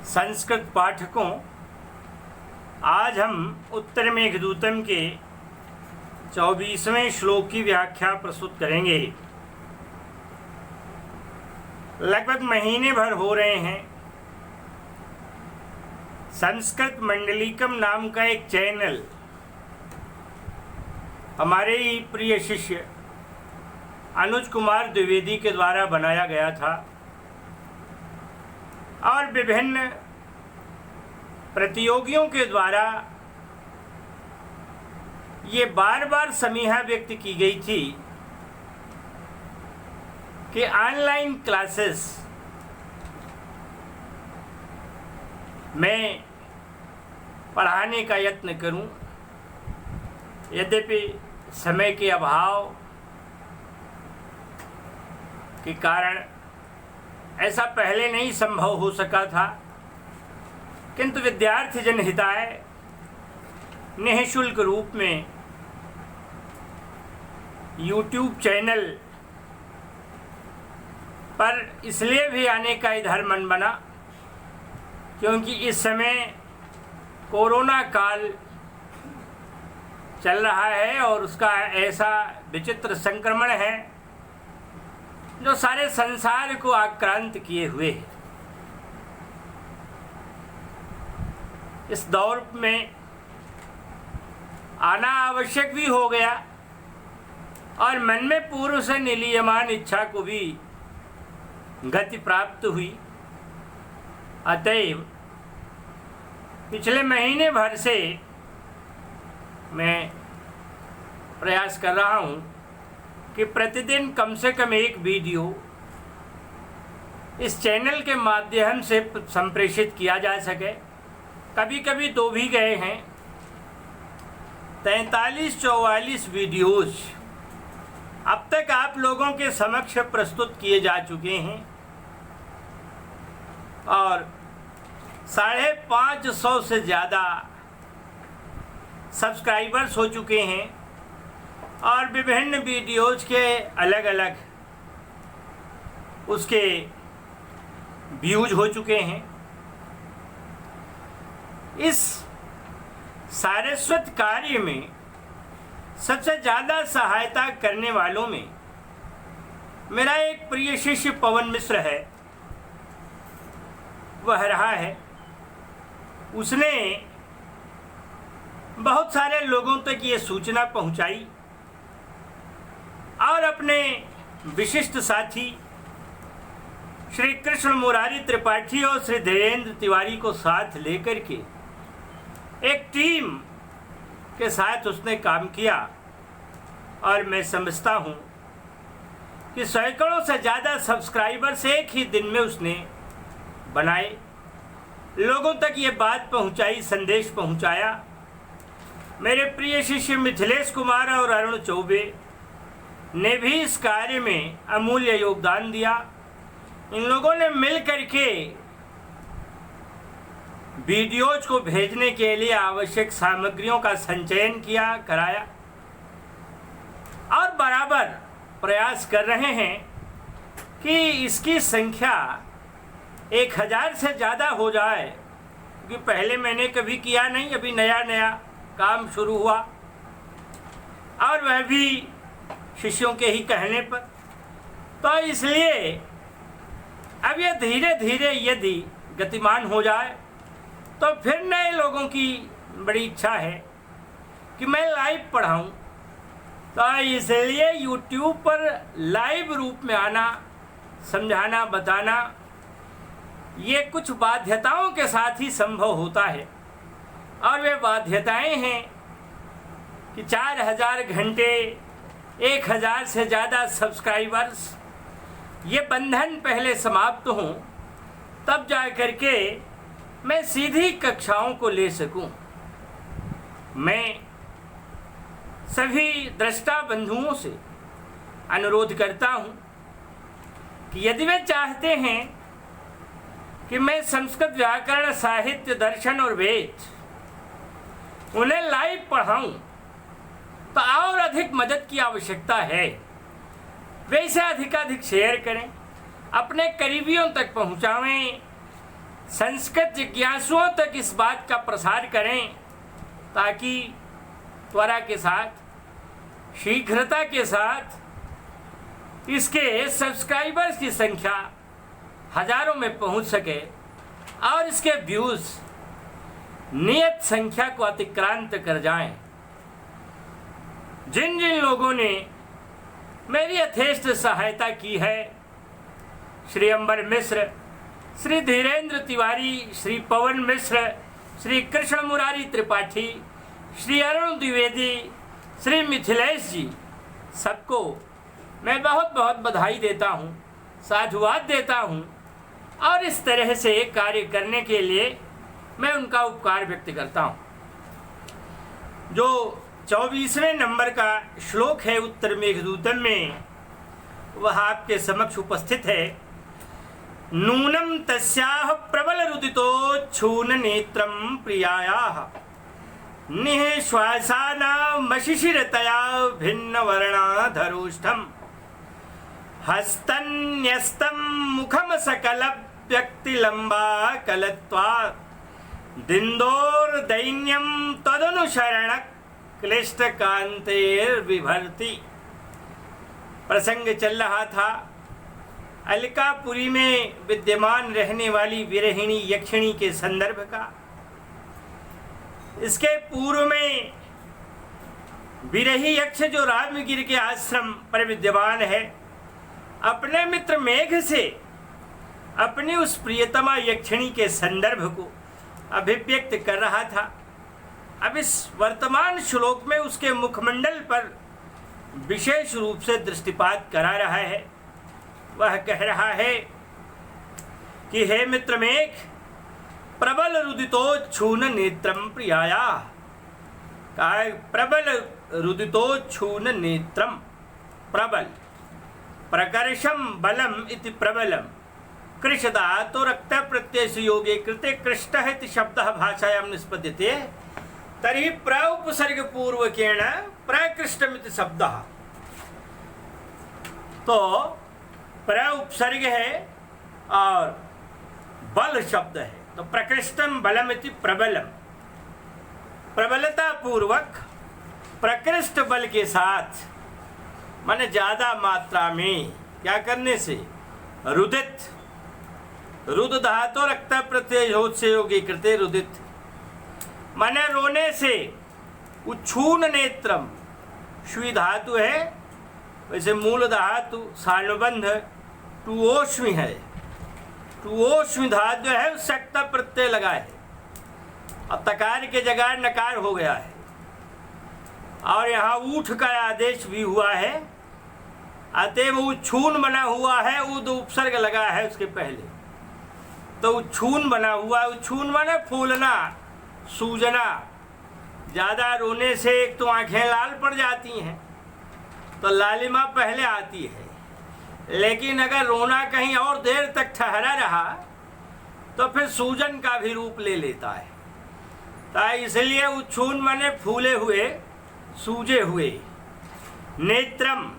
संस्कृत पाठकों, आज हम उत्तर मेघदूतम के 24वें श्लोक की व्याख्या प्रस्तुत करेंगे। लगभग महीने भर हो रहे हैं। संस्कृत मंडलीकम नाम का एक चैनल हमारे ही प्रिय शिष्य अनुज कुमार द्विवेदी के द्वारा बनाया गया था और विभिन्न प्रतियोगियों के द्वारा ये बार बार समीहा व्यक्त की गई थी कि ऑनलाइन क्लासेस में पढ़ाने का यत्न करूं, यद्यपि समय के अभाव के कारण ऐसा पहले नहीं संभव हो सका था, किंतु विद्यार्थी जन हिताय निःशुल्क रूप में YouTube चैनल पर इसलिए भी आने का इधर मन बना क्योंकि इस समय कोरोना काल चल रहा है और उसका ऐसा विचित्र संक्रमण है जो सारे संसार को आक्रांत किए हुए है। इस दौर में आना आवश्यक भी हो गया और मन में पूर्व से निलीयमान इच्छा को भी गति प्राप्त हुई। अतएव पिछले महीने भर से मैं प्रयास कर रहा हूँ कि प्रतिदिन कम से कम एक वीडियो इस चैनल के माध्यम से संप्रेषित किया जा सके। कभी कभी दो भी गए हैं। 43-44 वीडियोज अब तक आप लोगों के समक्ष प्रस्तुत किए जा चुके हैं और 550 से ज़्यादा सब्सक्राइबर्स हो चुके हैं और विभिन्न वीडियोज के अलग अलग उसके व्यूज हो चुके हैं। इस सारस्वत कार्य में सबसे ज़्यादा सहायता करने वालों में मेरा एक प्रिय शिष्य पवन मिश्र है, वह रहा है। उसने बहुत सारे लोगों तक ये सूचना पहुंचाई और अपने विशिष्ट साथी श्री कृष्ण मुरारी त्रिपाठी और श्री धीरेन्द्र तिवारी को साथ लेकर के एक टीम के साथ उसने काम किया और मैं समझता हूँ कि सैकड़ों से ज़्यादा सब्सक्राइबर्स एक ही दिन में उसने बनाए, लोगों तक ये बात पहुँचाई, संदेश पहुँचाया। मेरे प्रिय शिष्य मिथिलेश कुमार और अरुण चौबे ने भी इस कार्य में अमूल्य योगदान दिया। इन लोगों ने मिल करके वीडियोज को भेजने के लिए आवश्यक सामग्रियों का संचयन किया, कराया और बराबर प्रयास कर रहे हैं कि इसकी संख्या 1000 से ज़्यादा हो जाए, क्योंकि पहले मैंने कभी किया नहीं, अभी नया नया काम शुरू हुआ और वह भी शिष्यों के ही कहने पर। तो इसलिए अब ये धीरे धीरे यदि गतिमान हो जाए तो फिर नए लोगों की बड़ी इच्छा है कि मैं लाइव पढ़ाऊं। तो इसलिए YouTube पर लाइव रूप में आना, समझाना, बताना ये कुछ बाध्यताओं के साथ ही संभव होता है और वे बाध्यताएं हैं कि 4000 घंटे, 1000 से ज़्यादा सब्सक्राइबर्स, ये बंधन पहले समाप्त हों तब जा कर के मैं सीधी कक्षाओं को ले सकूं। मैं सभी दृष्टा बंधुओं से अनुरोध करता हूं कि यदि वे चाहते हैं कि मैं संस्कृत व्याकरण, साहित्य, दर्शन और वेद उन्हें लाइव पढ़ाऊं तो और अधिक मदद की आवश्यकता है। वे इसे अधिकाधिक शेयर करें, अपने करीबियों तक पहुंचाएं, संस्कृत जिज्ञासुओं तक इस बात का प्रसार करें ताकि त्वरा के साथ, शीघ्रता के साथ इसके सब्सक्राइबर्स की संख्या हजारों में पहुंच सके और इसके व्यूज नियत संख्या को अतिक्रांत कर जाएं। जिन जिन लोगों ने मेरी यथेष्ट सहायता की है, श्री अंबर मिश्र, श्री धीरेन्द्र तिवारी, श्री पवन मिश्र, श्री कृष्ण मुरारी त्रिपाठी, श्री अरुण द्विवेदी, श्री मिथिलेश जी, सबको मैं बहुत बहुत बधाई देता हूँ, साधुवाद देता हूँ और इस तरह से कार्य करने के लिए मैं उनका उपकार व्यक्त करता हूँ। जो 24वें नंबर का श्लोक है उत्तर मेघदूतम में, वह आपके समक्ष उपस्थित है। नूनम तस्याह प्रबल रुदितोच्छून नेत्रम प्रियायाः निःश्वासानामशिशिरतया भिन्न वर्णाधरोष्ठम हस्तन्यस्तं मुखम सकल व्यक्तिलंबा कलत्वात् दिन्दोर्दैन्यं तदनुसरण क्लिष्ट कांतेर्विभर्ति। प्रसंग चल रहा था अलकापुरी में विद्यमान रहने वाली विरहिणी यक्षिणी के संदर्भ का। इसके पूर्व में विरही यक्ष जो रामगिर के आश्रम पर विद्यमान है, अपने मित्र मेघ से अपनी उस प्रियतमा यक्षिणी के संदर्भ को अभिव्यक्त कर रहा था। अब इस वर्तमान श्लोक में उसके मुखमंडल पर विशेष रूप से दृष्टिपात करा रहा है। वह कह रहा है कि हे मित्र मेघ, प्रबल रुदितोच्छून नेत्रम प्रियाया। प्रबल रुदितोच्छून नेत्रम, प्रबल, प्रकर्षम बलम इति प्रबलम, कृष धातु रक्त प्रत्यय योगे कृते कृष्ट इति शब्दः भाषायां निष्पद्यते, तर्हि प्र उपसर्ग पूर्वकेण प्रकृष्टमिति शब्दः। तो प्र उपसर्ग है और बल शब्द है, तो प्रकृष्टम बलम इति प्रबलम, प्रबलता पूर्वक प्रकृष्ट बल के साथ, माने ज्यादा मात्रा में क्या करने से, रुदित, रुद धातु रक्त प्रत्यय से योगी कृते रुदित, माने रोने से, उच्छून नेत्रम, श्वी धातु है, वैसे मूल धातु सानुबंध टुओश्मी है, टुओश्मी धातु है, सक्त प्रत्यय लगा है और तकार के जगह नकार हो गया है और यहाँ ऊठ का आदेश भी हुआ है, अतएव उच्छून बना हुआ है, उद उपसर्ग लगा है उसके पहले, तो उच्छून बना हुआ है। उच्छून माने फूलना, सूजना। ज़्यादा रोने से एक तो आंखें लाल पड़ जाती हैं, तो लालिमा पहले आती है, लेकिन अगर रोना कहीं और देर तक ठहरा रहा तो फिर सूजन का भी रूप ले लेता है। तो इसलिए उच्छून माने फूले हुए, सूजे हुए। नेत्रम,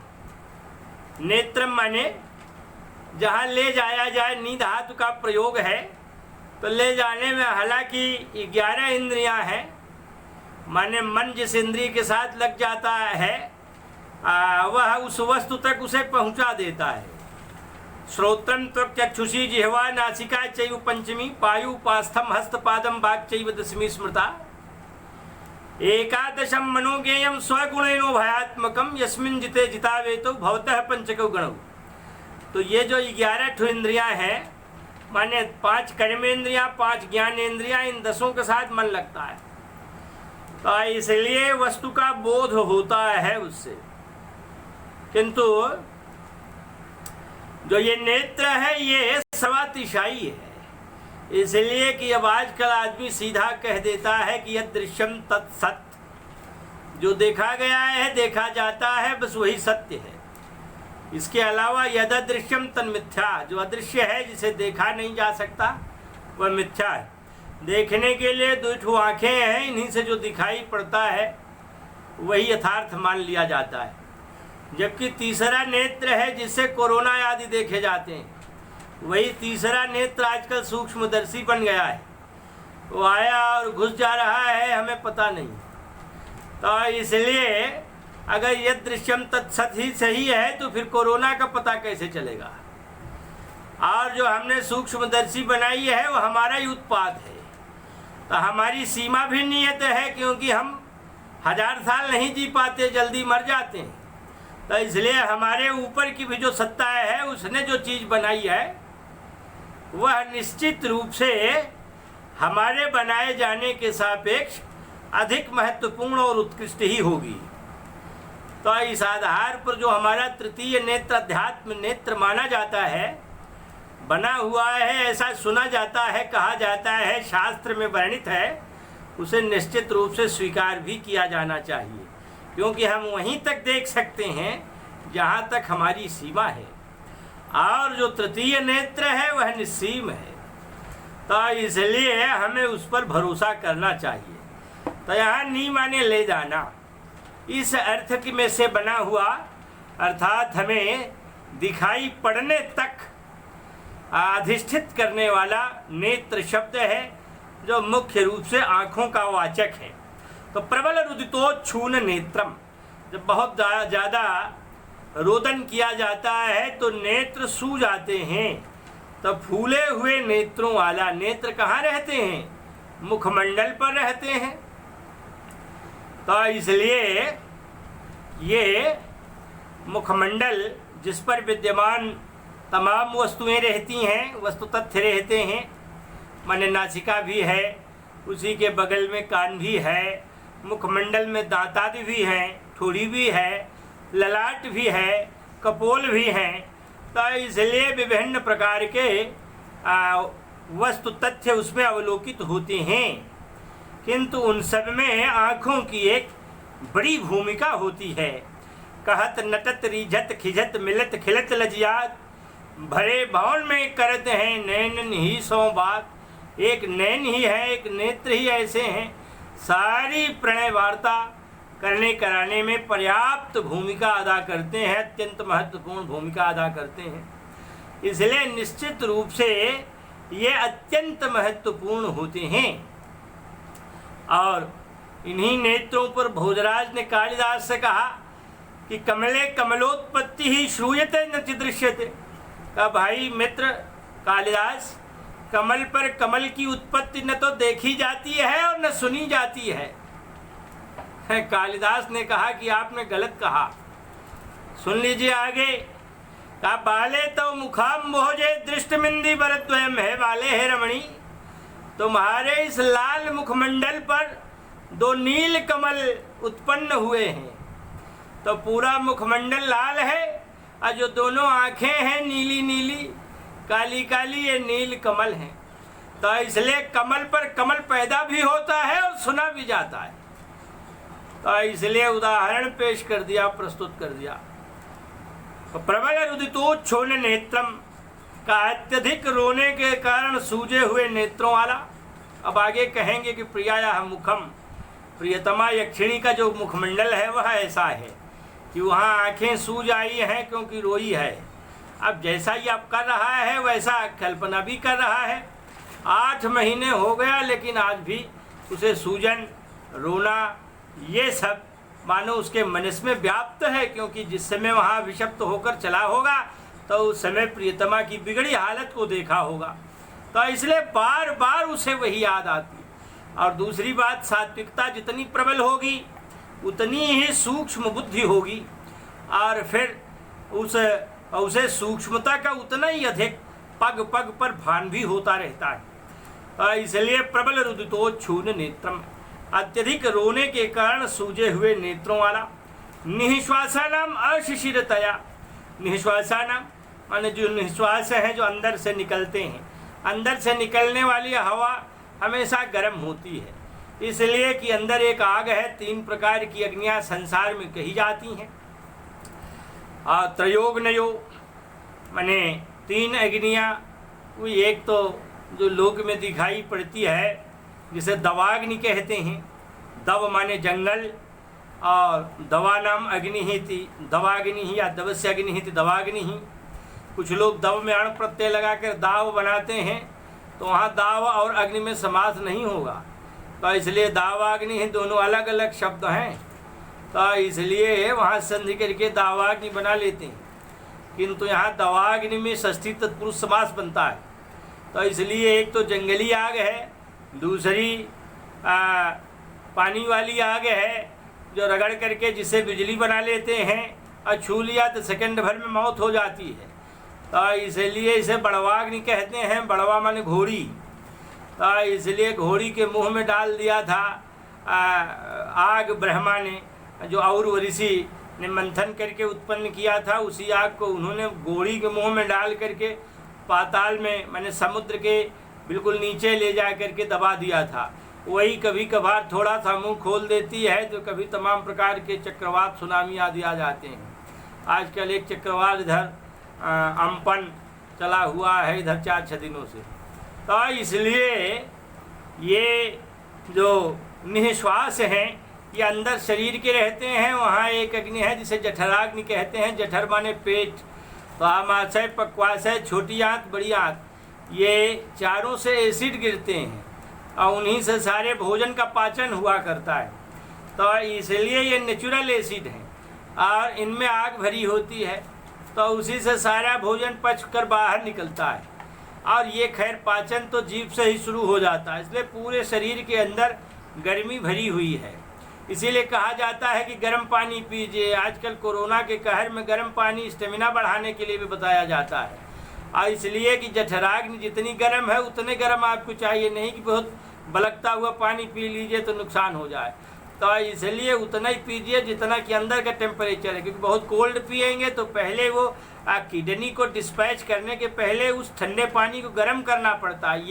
नेत्रम माने जहाँ ले जाया जाए, नी धातु का प्रयोग है, तो ले जाने में हालांकि 11 इंद्रियां हैं, माने मन जिस इंद्रिय के साथ लग जाता है वह उस वस्तु तक उसे पहुंचा देता है। श्रोत्रम त्वक चक्षुषी जिह्वा नासिका चैव पंचमी पायु पास्थम हस्तपादम वाक् चैव दशमी स्मृता एकादशम मनोज्ञेयम स्वगुणेनो भयात्मकम यस्मिन् जिते जितावेतो भवतः पंचको गणौ। तो ये जो 11 इंद्रियां हैं, माने 5 कर्मेंद्रियां, 5 ज्ञानेंद्रियां, इन 10 के साथ मन लगता है, तो इसलिए वस्तु का बोध होता है उससे। किंतु जो ये नेत्र है ये सर्वातिशायी है, इसलिए कि अब आजकल आदमी सीधा कह देता है कि यह दृश्यम तत्सत, जो देखा गया है, देखा जाता है, बस वही सत्य है। इसके अलावा यद अदृश्यम तन मिथ्या, जो अदृश्य है, जिसे देखा नहीं जा सकता, वह मिथ्या है। देखने के लिए 2 आंखें हैं, इन्हीं से जो दिखाई पड़ता है वही यथार्थ मान लिया जाता है। जबकि तीसरा नेत्र है जिससे कोरोना आदि देखे जाते हैं, वही तीसरा नेत्र आजकल सूक्ष्मदर्शी बन गया है, वो आया और घुस जा रहा है, हमें पता नहीं। तो इसलिए अगर यह दृश्यम तत्सत ही सही है तो फिर कोरोना का पता कैसे चलेगा? और जो हमने सूक्ष्मदर्शी बनाई है वो हमारा ही उत्पाद है, तो हमारी सीमा भी नियत है, क्योंकि हम 1000 साल नहीं जी पाते, जल्दी मर जाते हैं। तो इसलिए हमारे ऊपर की भी जो सत्ता है, उसने जो चीज़ बनाई है वह निश्चित रूप से हमारे बनाए जाने के सापेक्ष अधिक महत्वपूर्ण और उत्कृष्ट ही होगी। तो इस आधार पर जो हमारा तृतीय नेत्र अध्यात्म नेत्र माना जाता है, बना हुआ है, ऐसा सुना जाता है, कहा जाता है, शास्त्र में वर्णित है, उसे निश्चित रूप से स्वीकार भी किया जाना चाहिए, क्योंकि हम वहीं तक देख सकते हैं जहाँ तक हमारी सीमा है, और जो तृतीय नेत्र है वह निस्सीम है। तो इसलिए हमें उस पर भरोसा करना चाहिए। तो यहाँ नी माने ले जाना, इस अर्थ की में से बना हुआ, अर्थात हमें दिखाई पड़ने तक अधिष्ठित करने वाला नेत्र शब्द है, जो मुख्य रूप से आँखों का वाचक है। तो प्रबल रुदितोच्छून नेत्रम, जब बहुत ज़्यादा रोदन किया जाता है तो नेत्र सूज जाते हैं। तो फूले हुए नेत्रों वाला, नेत्र कहाँ रहते हैं? मुखमंडल पर रहते हैं। तो इसलिए ये मुखमंडल जिस पर विद्यमान तमाम वस्तुएं रहती हैं, वस्तु तथ्य रहते हैं, माने नासिका भी है, उसी के बगल में कान भी है, मुखमंडल में दांत आदि भी हैं, ठोड़ी भी है, ललाट भी है, कपोल भी हैं। तो इसलिए विभिन्न प्रकार के वस्तु तथ्य उसमें अवलोकित होते हैं, किंतु उन सब में आँखों की एक बड़ी भूमिका होती है। कहत नटत रिझत खिझत मिलत खिलत लजियात, भरे भवन में करत हैं नैन ही सौ बात। एक नैन ही है, एक नेत्र ही ऐसे हैं, सारी प्रणय वार्ता करने कराने में पर्याप्त भूमिका अदा करते हैं, अत्यंत महत्वपूर्ण भूमिका अदा करते हैं। इसलिए निश्चित रूप से ये अत्यंत महत्वपूर्ण होते हैं। और इन्हीं नेत्रों पर भोजराज ने कालिदास से कहा कि कमले कमलोत्पत्ति ही श्रूयते न चिदृश्यते। का भाई मित्र कालिदास, कमल पर कमल की उत्पत्ति न तो देखी जाती है और न सुनी जाती है। कालिदास ने कहा कि आपने गलत कहा। सुन लीजिए आगे, का बाले तो मुखाम मोहजे दृष्टमिंदी बरद्वयम है बाले है रमणी। तुम्हारे इस लाल मुखमंडल पर 2 नील कमल उत्पन्न हुए हैं। तो पूरा मुखमंडल लाल है और जो दोनों आँखें हैं नीली नीली काली काली, ये नील कमल हैं। तो इसलिए कमल पर कमल पैदा भी होता है और सुना भी जाता है। तो इसलिए उदाहरण पेश कर दिया, प्रस्तुत कर दिया। तो प्रबल रुदितोच्छून नेत्रम का अत्यधिक रोने के कारण सूजे हुए नेत्रों वाला। अब आगे कहेंगे कि प्रियाया मुखम, प्रियतमा यक्षिणी का जो मुखमंडल है वह ऐसा है कि वहाँ आँखें सूज आई हैं क्योंकि रोई है। अब जैसा ही अब कर रहा है वैसा कल्पना भी कर रहा है। 8 महीने हो गया लेकिन आज भी उसे सूजन, रोना, ये सब मानो उसके मनस में व्याप्त है, क्योंकि जिस समय वहाँ विषप्त होकर चला होगा तो उस समय प्रियतमा की बिगड़ी हालत को देखा होगा। तो इसलिए बार बार उसे वही याद आती है। और दूसरी बात, सात्विकता जितनी प्रबल होगी उतनी ही सूक्ष्म बुद्धि होगी, और फिर उसे सूक्ष्मता का उतना ही अधिक पग पग पर भान भी होता रहता है। इसलिए प्रबल रुदितोच्छून नेत्रम, अत्यधिक रोने के कारण सूजे हुए नेत्रों वाला। निःश्वासानाम अशिशिरतया, निःश्वासानाम माने जो निःश्वास हैं जो अंदर से निकलते हैं, अंदर से निकलने वाली हवा हमेशा गर्म होती है, इसलिए कि अंदर एक आग है। 3 प्रकार की अग्नियां संसार में कही जाती हैं। त्रयोग्नयो माने 3 अग्नियां, एक तो जो लोक में दिखाई पड़ती है जिसे दवाग्नि कहते हैं। दव माने जंगल, और दवा नाम अग्नि ही थी, दवाग्नि ही या दवस्य अग्नि ही थी दवाग्नि ही। कुछ लोग दव में अण प्रत्यय लगाकर दाव बनाते हैं, तो वहाँ दाव और अग्नि में समास नहीं होगा, तो इसलिए दावाग्नि है, दोनों अलग अलग शब्द हैं, तो इसलिए वहाँ संधि करके दावाग्नि बना लेते हैं। किंतु यहाँ दवाग्नि में षष्ठी तत्पुरुष समास बनता है, तो इसलिए एक तो जंगली आग है, दूसरी पानी वाली आग है जो रगड़ करके जिसे बिजली बना लेते हैं, और छू लिया तो सेकंड भर में मौत हो जाती है, तो इसलिए इसे बड़वाग्नि कहते हैं। बड़वा माने घोड़ी, तो इसलिए घोड़ी के मुंह में डाल दिया था आग ब्रह्मा ने, जो और ऋषि ने मंथन करके उत्पन्न किया था, उसी आग को उन्होंने घोड़ी के मुंह में डाल करके पाताल में माने समुद्र के बिल्कुल नीचे ले जा करके दबा दिया था। वही कभी कभार थोड़ा सा मुंह खोल देती है, तो कभी तमाम प्रकार के चक्रवात सुनामी आदि आ जाते हैं। आजकल एक चक्रवात इधर अम्पन चला हुआ है इधर 4-6 दिनों से, तो इसलिए ये जो निःश्वास हैं ये अंदर शरीर के रहते हैं। वहाँ एक अग्नि है जिसे जठराग्नि कहते हैं। जठर माने पेट, तो आमाशय, पक्वाशय, छोटी आंत, बड़ी आंत, ये चारों से एसिड गिरते हैं और उन्हीं से सारे भोजन का पाचन हुआ करता है, तो इसलिए ये नेचुरल एसिड हैं और इनमें आग भरी होती है, तो उसी से सारा भोजन पच कर बाहर निकलता है। और ये खैर पाचन तो जीभ से ही शुरू हो जाता है, इसलिए पूरे शरीर के अंदर गर्मी भरी हुई है। इसीलिए कहा जाता है कि गर्म पानी पीजिए। आजकल कोरोना के कहर में गर्म पानी स्टेमिना बढ़ाने के लिए भी बताया जाता है, और इसलिए कि जठराग्नि जितनी गर्म है उतने गर्म आपको चाहिए, नहीं कि बहुत बलकता हुआ पानी पी लीजिए तो नुकसान हो जाए, तो इसलिए उतना ही पीजिए जितना कि अंदर का टेम्परेचर है। क्योंकि बहुत कोल्ड पिएंगे तो पहले वो किडनी को डिस्पैच करने के पहले उस ठंडे पानी को गर्म करना पड़ता है।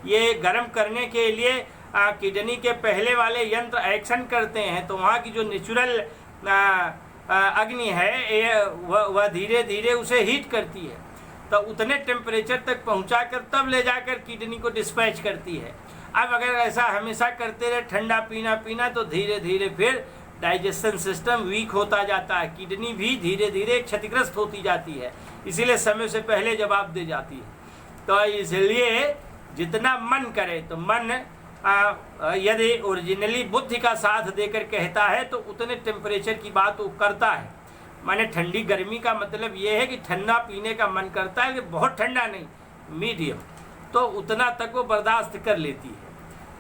ये गर्म करने के लिए किडनी के पहले वाले यंत्र एक्शन करते हैं, तो वहाँ की जो नेचुरल अग्नि है वह धीरे धीरे उसे हीट करती है, तो उतने टेम्परेचर तक पहुँचाकर तब ले जाकर किडनी को डिस्पैच करती है। अब अगर ऐसा हमेशा करते रहे ठंडा पीना तो धीरे धीरे फिर डाइजेशन सिस्टम वीक होता जाता है, किडनी भी धीरे धीरे क्षतिग्रस्त होती जाती है, इसीलिए समय से पहले जवाब दे जाती है। तो इसलिए जितना मन करे, तो मन यदि ओरिजिनली बुद्धि का साथ देकर कहता है तो उतने टेम्परेचर की बात वो करता है। माने ठंडी गर्मी का मतलब ये है कि ठंडा पीने का मन करता है कि बहुत ठंडा नहीं, मीडियम, तो उतना तक वो बर्दाश्त कर लेती है।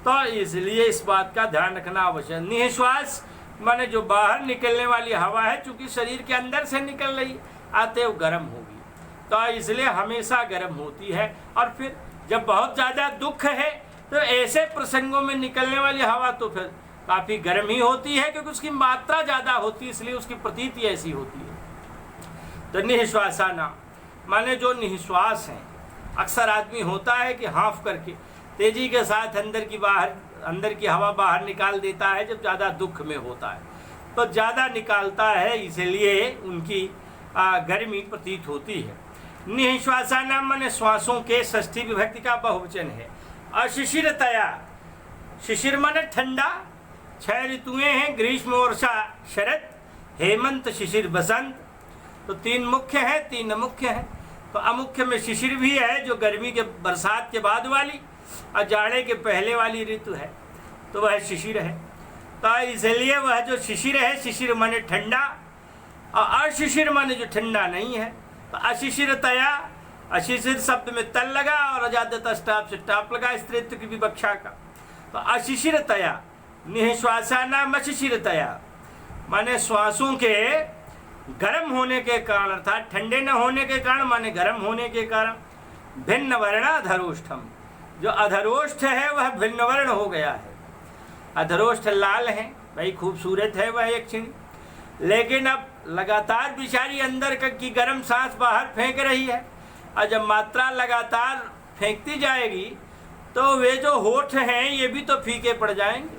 तो इसलिए इस बात का ध्यान रखना आवश्यक। निःश्वास माने जो बाहर निकलने वाली हवा है, चूँकि शरीर के अंदर से निकल रही आते वो गर्म होगी, तो इसलिए हमेशा गर्म होती है। और फिर जब बहुत ज़्यादा दुख है तो ऐसे प्रसंगों में निकलने वाली हवा तो फिर काफ़ी गर्म ही होती है, क्योंकि उसकी मात्रा ज़्यादा होती है, इसलिए उसकी प्रतीति ऐसी होती है। तो निःश्वासाना माने जो निःश्वास हैं, अक्सर आदमी होता है कि हाफ करके तेजी के साथ अंदर की हवा बाहर निकाल देता है जब ज़्यादा दुख में होता है, तो ज़्यादा निकालता है, इसलिए उनकी गर्मी प्रतीत होती है। निःश्वासाना माने श्वासों के षष्ठी विभक्ति का बहुवचन है। अशिशिरतया, शिशिर माने ठंडा, 6 ऋतुएं हैं, ग्रीष्म, वर्षा, शरद, हेमंत, शिशिर, बसंत, तो 3 मुख्य हैं, 3 अमुख्य हैं। तो अमुख्य में शिशिर भी है जो गर्मी के बरसात के बाद वाली और जाड़े के पहले वाली ऋतु है, तो वह शिशिर है। तो इसलिए वह जो शिशिर है, शिशिर माने ठंडा, और अशिशिर माने जो ठंडा नहीं है। तो अशिशिरतया, अशिशिर शब्द में तल लगा और अजादता स्टाप से टाप लगा स्त्रीत्व की विवक्षा का। तो अशिशिरतया, निःश्वासाना अशिशिरतया माने श्वासों के गर्म होने के कारण, अर्थात ठंडे न होने के कारण माने गर्म होने के कारण। भिन्न वर्ण अधरोष्ठम, जो अधरोष्ठ है वह भिन्न वर्ण हो गया है। अधरोष्ठ लाल है, भाई खूबसूरत है वह एक क्षण, लेकिन अब लगातार बिचारी अंदर की गर्म सांस बाहर फेंक रही है, और जब मात्रा लगातार फेंकती जाएगी तो वे जो होठ हैं ये भी तो फीके पड़ जाएंगे।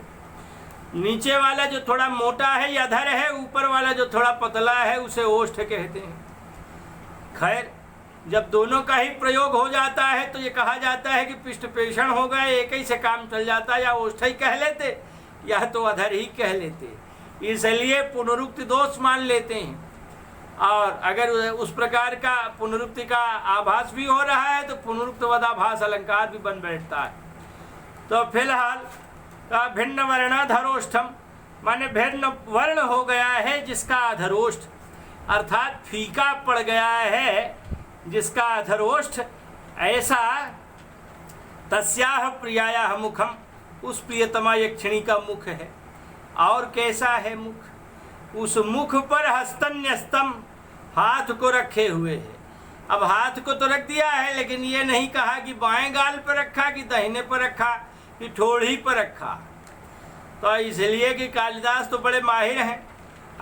नीचे वाला जो थोड़ा मोटा है या अधर है, ऊपर वाला जो थोड़ा पतला है उसे ओष्ठ कहते हैं। खैर, जब दोनों का ही प्रयोग हो जाता है तो ये कहा जाता है कि पिष्ट पेषण हो गए, एक ही से काम चल जाता, या ओष्ठ ही कह लेते या तो अधर ही कह लेते, इसलिए पुनरुक्ति दोष मान लेते हैं। और अगर उस प्रकार का पुनरुक्ति का आभास भी हो रहा है तो पुनरुक्तवदाभास अलंकार भी बन बैठता है। तो फिलहाल भिन्न वर्णाधरोष्ठम माने भिन्न वर्ण हो गया है जिसका अधरोष्ठ, अर्थात फीका पड़ गया है जिसका अधरोष्ठ, ऐसा तस्याह प्रियायाह मुखम, उस प्रियतमा यक्षिणी का मुख है। और कैसा है मुख? उस मुख पर हस्तन्यस्तम, हाथ को रखे हुए है। अब हाथ को तो रख दिया है, लेकिन ये नहीं कहा कि बाएं गाल पर रखा कि दाहिने पर रखा कि ठोड़ी पर रखा। तो इसलिए कि कालिदास तो बड़े माहिर हैं।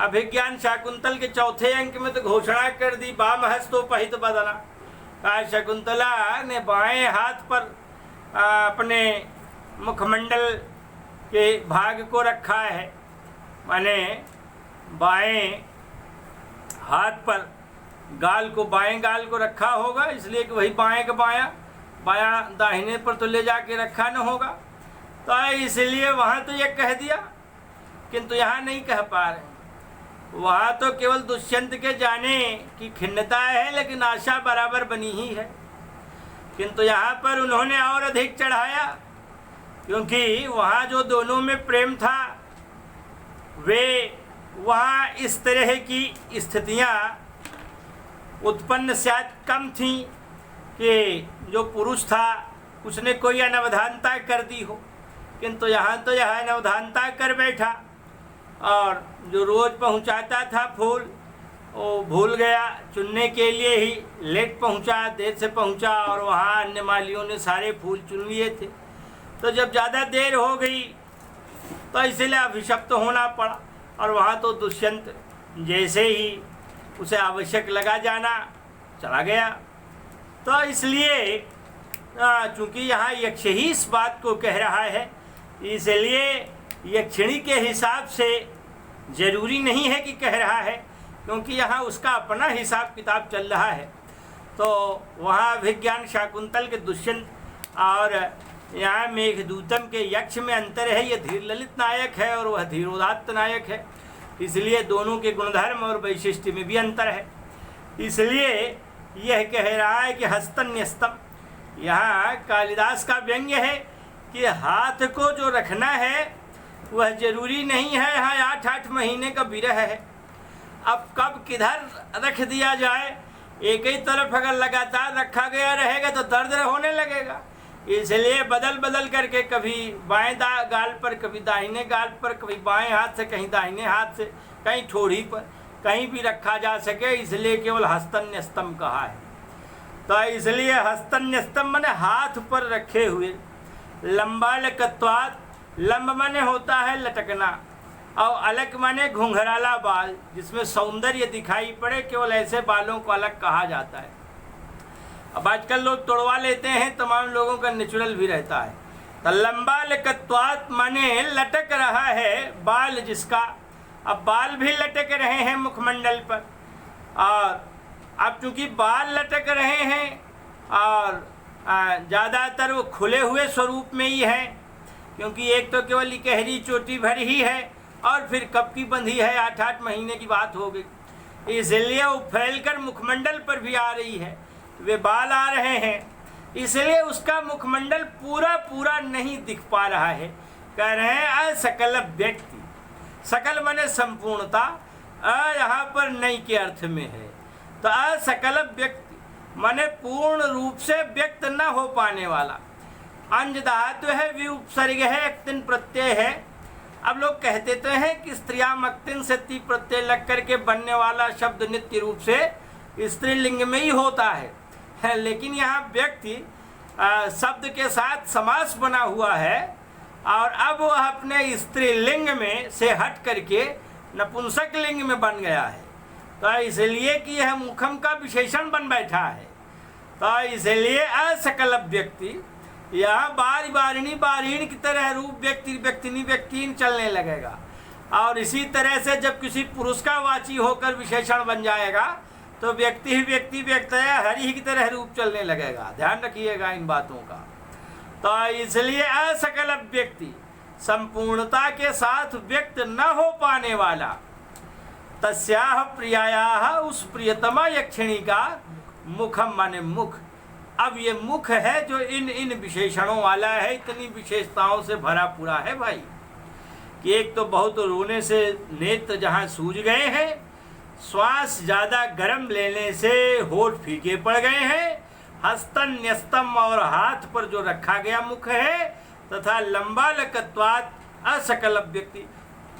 अभिज्ञान शाकुंतल के चौथे अंक में तो घोषणा कर दी, बाम हस्तोपहित बदना। कहा शकुंतला ने बाएं हाथ पर अपने मुखमंडल के भाग को रखा है, माने बाएं हाथ पर गाल को, बाएं गाल को रखा होगा, इसलिए कि वही बाएं का बायां दाहिने पर तो ले जाके रखा न होगा। तो इसलिए वहाँ तो ये कह दिया, किंतु यहाँ नहीं कह पा रहे। वहाँ तो केवल दुष्यंत के जाने की खिन्नता है, लेकिन आशा बराबर बनी ही है। किंतु यहाँ पर उन्होंने और अधिक चढ़ाया, क्योंकि वहाँ जो दोनों में प्रेम था वे वहाँ इस तरह की स्थितियाँ उत्पन्न शायद कम थी कि जो पुरुष था उसने कोई अनवधानता कर दी हो, किंतु यहाँ तो यह अनवधानता कर बैठा। और जो रोज़ पहुँचाता था फूल, वो भूल गया चुनने के लिए ही, लेट पहुँचा, देर से पहुँचा, और वहाँ अन्य मालियों ने सारे फूल चुन लिए थे। तो जब ज़्यादा देर हो गई तो इसलिए अभिशप्त होना पड़ा। और वहाँ तो दुष्यंत जैसे ही उसे आवश्यक लगा जाना चला गया। तो इसलिए चूँकि यहाँ यक्ष ही इस बात को कह रहा है, इसलिए यक्षिणी के हिसाब से जरूरी नहीं है कि कह रहा है, क्योंकि यहाँ उसका अपना हिसाब किताब चल रहा है। तो वहाँ अभिज्ञान शाकुंतल के दुष्यंत और यहाँ मेघदूतम के यक्ष में अंतर है। ये धीर ललित नायक है और वह धीरोदात्त नायक है, इसलिए दोनों के गुणधर्म और वैशिष्ट्य में भी अंतर है। इसलिए यह कह रहा है कि हस्तन्यस्तम, यहाँ कालिदास का व्यंग्य है कि हाथ को जो रखना है वह जरूरी नहीं है। यहाँ 8-8 महीने का विरह है, अब कब किधर रख दिया जाए, एक ही तरफ अगर लगातार रखा गया रहेगा तो दर्द होने लगेगा। इसलिए बदल बदल करके कभी बाएं गाल पर, कभी दाहिने गाल पर, कभी बाएं हाथ से, कहीं दाहिने हाथ से, कहीं ठोड़ी पर, कहीं भी रखा जा सके, इसलिए केवल हस्तन्यस्तम कहा है। तो इसलिए हस्तन्यस्तम माने हाथ पर रखे हुए। लंबालकत्वात्, लंब माने होता है लटकना, और अलग माने घुंघराला बाल, जिसमें सौंदर्य दिखाई पड़े, केवल ऐसे बालों को अलग कहा जाता है। अब आजकल लोग तोड़वा लेते हैं, तमाम लोगों का नेचुरल भी रहता है। तो लंबालकत्वात् माने लटक रहा है बाल जिसका, अब बाल भी लटक रहे हैं मुखमंडल पर। और अब चूंकि बाल लटक रहे हैं और ज़्यादातर वो खुले हुए स्वरूप में ही है, क्योंकि एक तो केवल इकहरी चोटी भर ही है और फिर कब की बंधी है, 8-8 महीने की बात हो गई, इसलिए वो फैलकर मुखमंडल पर भी आ रही है, वे बाल आ रहे हैं, इसलिए उसका मुखमंडल पूरा पूरा नहीं दिख पा रहा है। कह रहे हैं असकल व्यक्ति, सकल माने संपूर्णता, यहाँ पर नहीं के अर्थ में है। तो असकल व्यक्ति माने पूर्ण रूप से व्यक्त न हो पाने वाला। अंज धातु है, विउपसर्ग है, एक्तिन प्रत्यय है। अब लोग कहते तो हैं कि स्त्रियाम अक्तिन से ती प्रत्यय लग करके बनने वाला शब्द नित्य रूप से स्त्रीलिंग में ही होता है, लेकिन यहाँ व्यक्ति शब्द के साथ समास बना हुआ है और अब वह अपने स्त्रीलिंग में से हट करके नपुंसक लिंग में बन गया है। तो इसलिए कि यह मुखम का विशेषण बन बैठा है। तो इसलिए असकल व्यक्ति यहाँ बारी बारिणी बारीण की तरह रूप व्यक्ति व्यक्तिनी व्यक्तिन चलने लगेगा। और इसी तरह से जब किसी पुरुष का वाची होकर विशेषण बन जाएगा तो व्यक्ति ही व्यक्ति व्यक्त है हरि ही की तरह रूप चलने लगेगा। ध्यान रखिएगा इन बातों का। तो इसलिए असकल व्यक्ति संपूर्णता के साथ व्यक्त न हो पाने वाला। तस्याह प्रियायाह, उस प्रियतमा यक्षिणी का मुखम माने मुख। अब ये मुख है जो इन इन विशेषणों वाला है, इतनी विशेषताओं से भरा पूरा है भाई कि एक तो बहुत रोने से नेत्र जहाँ सूज गए हैं, श्वास ज़्यादा गर्म लेने से होठ फीके पड़ गए हैं, हस्तन न्यस्तम और हाथ पर जो रखा गया मुख है, तथा लंबा लकत्वात असकल व्यक्ति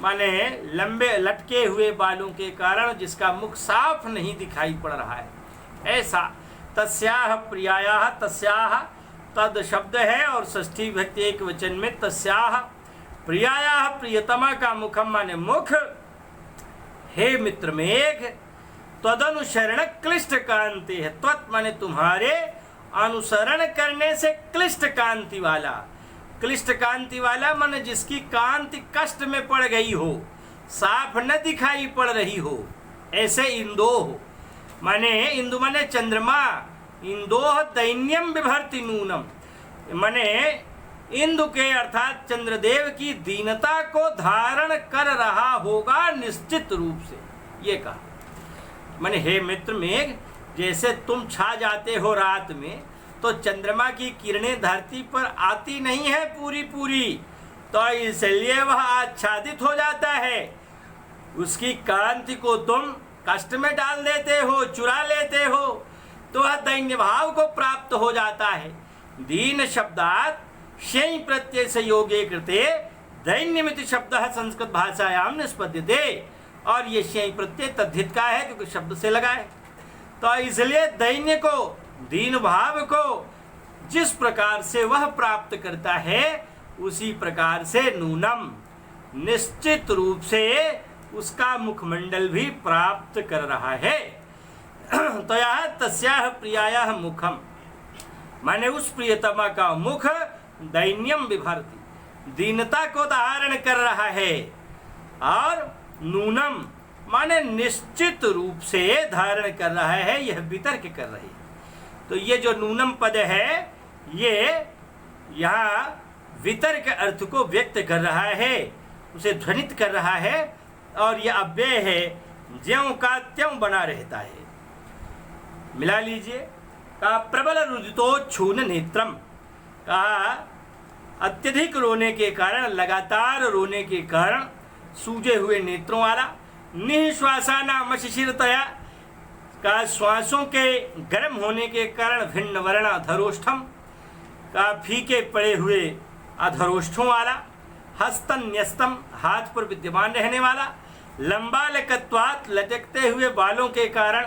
माने लंबे लटके हुए बालों के कारण जिसका मुख साफ नहीं दिखाई पड़ रहा है, ऐसा। तस्याह प्रियायाह, तस्याह तद शब्द है और षष्ठी विभक्ति एक वचन में तस्याह प्रियायाह, प्रियतमा का मुखम माने मुख। हे मित्र मेघ, तदनुसरण क्लिष्ट कांति है। त्वत् माने तुम्हारे, अनुसरण करने से क्लिष्ट कांति वाला। क्लिष्ट कांति वाला माने जिसकी कांति कष्ट में पड़ गई हो, साफ न दिखाई पड़ रही हो, ऐसे इंदोह माने इंदु माने चंद्रमा, इंदोह दैन्यम बिभर्ति नूनम माने इंदु के अर्थात चंद्रदेव की दीनता को धारण कर रहा होगा निश्चित रूप से, ये कहा। माने हे मित्र मेघ, जैसे तुम छा जाते हो रात में तो चंद्रमा की किरणें धरती पर आती नहीं है पूरी पूरी, तो इसलिए वह आच्छादित हो जाता है, उसकी कांति को तुम कष्ट में डाल देते हो, चुरा लेते हो, तो वह दैन्य भाव को प्राप्त हो जाता है। दीन शब्दात शयी प्रत्यय से योगे कृते दैन्यमिति शब्द संस्कृत भाषायाम निष्पद्यते, और ये शयी प्रत्यय तद्धित का है क्योंकि शब्द से लगा है, तो इसलिए दैन्य को, दीन भाव को जिस प्रकार से वह प्राप्त करता है उसी प्रकार से नूनम निश्चित रूप से उसका मुखमंडल भी प्राप्त कर रहा है। तो यह तस्याह प्रियायाह मुखम माने उस प्रियतमा का मुख दैन्यम बिभर्ति, दीनता को धारण कर रहा है, और नूनम माने निश्चित रूप से धारण कर रहा है, यह वितर्क कर रही है। तो ये जो नूनम पद है ये यहाँ वितर्क अर्थ को व्यक्त कर रहा है, उसे ध्वनित कर रहा है, और यह अव्यय है, ज्यों का त्यों बना रहता है। मिला लीजिए। कहा प्रबल रुदितोच्छून नेत्रम, कहा अत्यधिक रोने के कारण, लगातार रोने के कारण सूजे हुए नेत्रों वाला, निश्वासाना मशिशिरतया का श्वासों के गर्म होने के कारण भिन्न वर्ण अधरोष्ठम का फीके पड़े हुए अधरोष्ठों वाला, हस्तन्यस्तम हाथ पर विद्यमान रहने वाला, लंबा लकत्वात लटकते हुए बालों के कारण,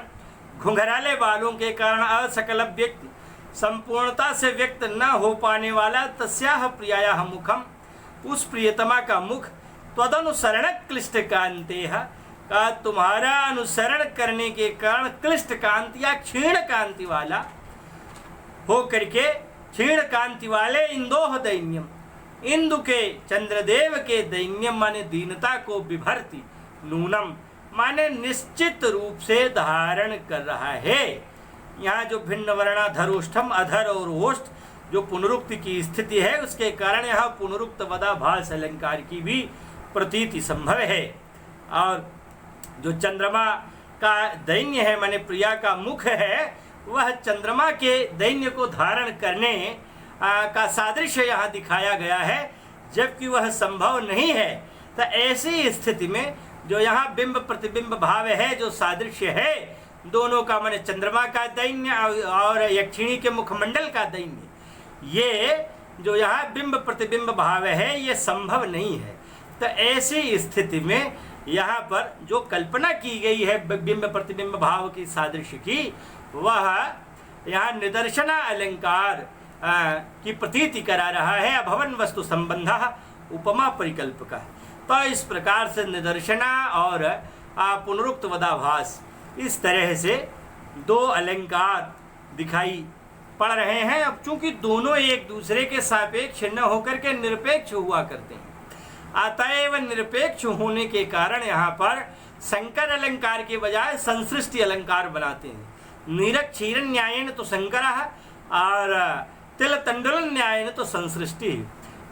घुंघराले बालों के कारण असकल व्यक्ति संपूर्णता से व्यक्त न हो पाने वाला, तस्याह प्रियायाह मुखम उस प्रियतमा का मुख, त्वदनुसरण क्लिष्ट कांतेह का तुम्हारा अनुसरण करने के कारण क्लिष्ट कांति या क्षीण कांति वाला हो करके, क्षीण कांति वाले इंदोह दैन्यम इंदु के चंद्रदेव के दैन्यम माने दीनता को विभर्ति नूनम माने निश्चित रूप से धारण कर रहा है। यहाँ जो भिन्न वर्णाधरोष्ठम अधर और ओष्ठ जो पुनरुक्ति की स्थिति है उसके कारण यहाँ पुनरुक्त वदाभास अलंकार की भी प्रतीति संभव है। और जो चंद्रमा का दैन्य है माने प्रिया का मुख है, वह चंद्रमा के दैन्य को धारण करने का सादृश्य यहाँ दिखाया गया है, जबकि वह संभव नहीं है। तो ऐसी स्थिति में जो यहाँ बिंब प्रतिबिंब भाव है, जो सादृश्य है दोनों का माने चंद्रमा का दैन्य और यक्षिणी के मुखमंडल का दैन्य, ये जो यहाँ बिंब प्रतिबिंब भाव है ये संभव नहीं है। तो ऐसी स्थिति में यहाँ पर जो कल्पना की गई है बिंब प्रतिबिंब भाव की सादृश्य की, वह यहाँ निदर्शना अलंकार की प्रतीति करा रहा है। अभवन वस्तु संबंध उपमा परिकल्पक। तो इस प्रकार से निदर्शना और पुनरुक्त वदाभास, इस तरह से दो अलंकार दिखाई पड़ रहे हैं। अब चूंकि दोनों एक दूसरे के सापेक्ष न होकर के निरपेक्ष हुआ करते हैं, अतएव निरपेक्ष होने के कारण यहाँ पर संकर अलंकार के बजाय संसृष्टि अलंकार बनाते हैं। नीरक क्षीर न्यायन तो संकर और तिल तंडुल न्यायन तो संसृष्टि।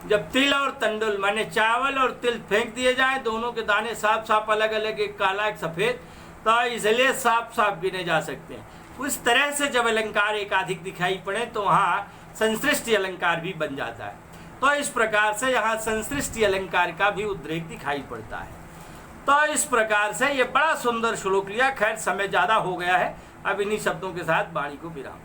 जब तिल और तंडुल माने चावल और तिल फेंक दिए जाएं, दोनों के दाने साफ साफ अलग अलग, एक काला एक सफ़ेद, तो इसलिए साफ साफ गिने जा सकते हैं। उस तरह से जब अलंकार एकाधिक दिखाई पड़े तो वहाँ संसृष्टि अलंकार भी बन जाता है। तो इस प्रकार से यहाँ संसृष्टि अलंकार का भी उद्रेक दिखाई पड़ता है। तो इस प्रकार से ये बड़ा सुंदर श्लोक लिया। खैर समय ज़्यादा हो गया है, अब इन्हीं शब्दों के साथ वाणी को विराम।